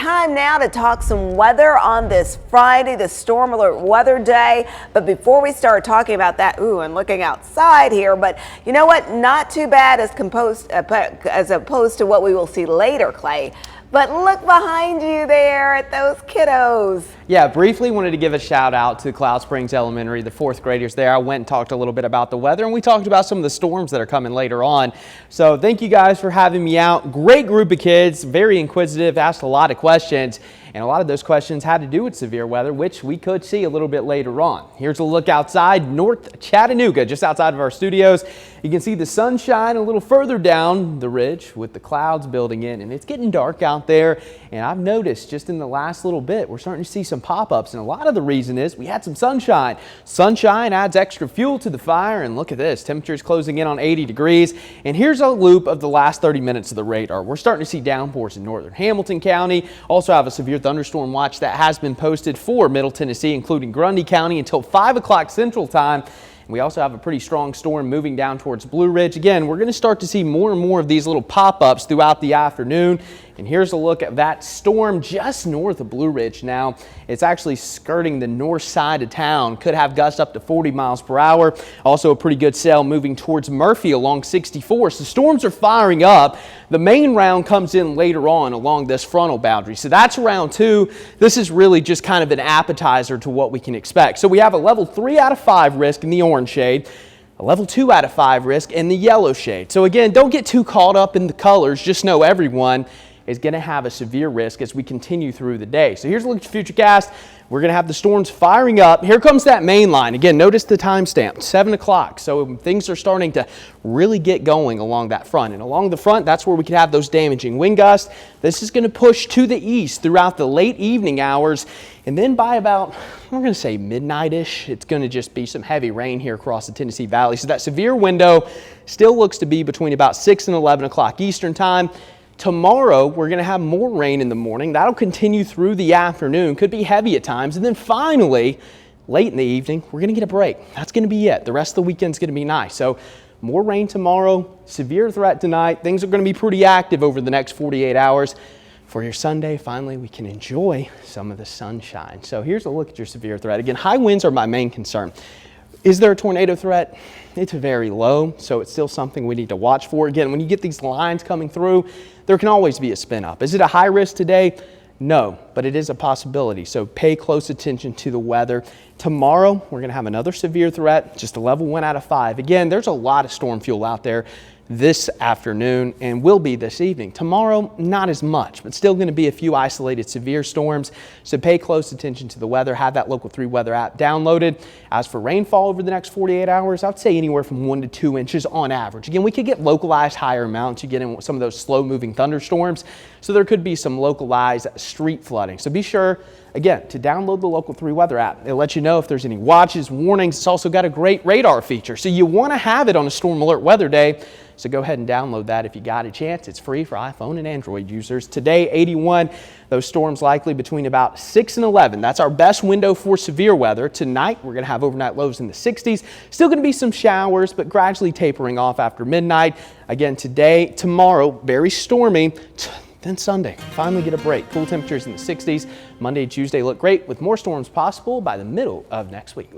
time now to talk some weather on this Friday, the storm alert weather day. But before we start talking about that, and looking outside here, but you know what? Not too bad as opposed to what we will see later, Clay. But look behind you there at those kiddos. Yeah, briefly wanted to give a shout out to Cloud Springs Elementary, the fourth graders there. I went and talked a little bit about the weather, and we talked about some of the storms that are coming later on. So thank you guys for having me out. Great group of kids, very inquisitive, asked a lot of questions. And a lot of those questions had to do with severe weather, which we could see a little bit later on. Here's a look outside North Chattanooga, just outside of our studios. You can see the sunshine a little further down the ridge with the clouds building in, and it's getting dark out there. And I've noticed just in the last little bit, we're starting to see some pop-ups, and a lot of the reason is we had some sunshine. Sunshine adds extra fuel to the fire, and look at this, temperatures closing in on 80 degrees. And here's a loop of the last 30 minutes of the radar. We're starting to see downpours in northern Hamilton County. Also have a severe thunderstorm watch that has been posted for Middle Tennessee, including Grundy County until 5 o'clock Central Time. We also have a pretty strong storm moving down towards Blue Ridge. Again, we're going to start to see more and more of these little pop-ups throughout the afternoon. And here's a look at that storm just north of Blue Ridge now. It's actually skirting the north side of town. Could have gusts up to 40 miles per hour. Also a pretty good sail moving towards Murphy along 64. So storms are firing up. The main round comes in later on along this frontal boundary. So that's round 2. This is really just kind of an appetizer to what we can expect. So we have a level 3 out of 5 risk in the orange shade, a level 2 out of 5 risk in the yellow shade. So again, don't get too caught up in the colors. Just know everyone is going to have a severe risk as we continue through the day. So here's a look at your futurecast. We're going to have the storms firing up. Here comes that main line. Again, notice the timestamp, 7 o'clock. So things are starting to really get going along that front. And along the front, that's where we could have those damaging wind gusts. This is going to push to the east throughout the late evening hours. And then by about, we're going to say midnight-ish, it's going to just be some heavy rain here across the Tennessee Valley. So that severe window still looks to be between about 6 and 11 o'clock Eastern time. Tomorrow, we're going to have more rain in the morning. That'll continue through the afternoon. Could be heavy at times. And then finally, late in the evening, we're going to get a break. That's going to be it. The rest of the weekend's going to be nice. So more rain tomorrow, severe threat tonight. Things are going to be pretty active over the next 48 hours. For your Sunday, finally, we can enjoy some of the sunshine. So here's a look at your severe threat. Again, high winds are my main concern. Is there a tornado threat? It's very low, so it's still something we need to watch for. Again, when you get these lines coming through, there can always be a spin up. Is it a high risk today? No, but it is a possibility. So pay close attention to the weather. Tomorrow, we're going to have another severe threat, just a level 1 out of 5. Again, there's a lot of storm fuel out there this afternoon and will be this evening. Tomorrow, not as much, but still going to be a few isolated severe storms. So pay close attention to the weather. Have that Local 3 weather app downloaded. As for rainfall over the next 48 hours, I would say anywhere from 1 to 2 inches on average. Again, we could get localized higher amounts. You get in some of those slow moving thunderstorms. So there could be some localized street flooding. So be sure, again, to download the Local 3 weather app. It'll let you know if there's any watches, warnings. It's also got a great radar feature. So you want to have it on a storm alert weather day. So go ahead and download that if you got a chance. It's free for iPhone and Android users. Today, 81. Those storms likely between about 6 and 11. That's our best window for severe weather. Tonight, we're going to have overnight lows in the 60s. Still going to be some showers, but gradually tapering off after midnight. Again, today, tomorrow, very stormy. Then Sunday, finally get a break. Cool temperatures in the 60s. Monday, Tuesday look great with more storms possible by the middle of next week.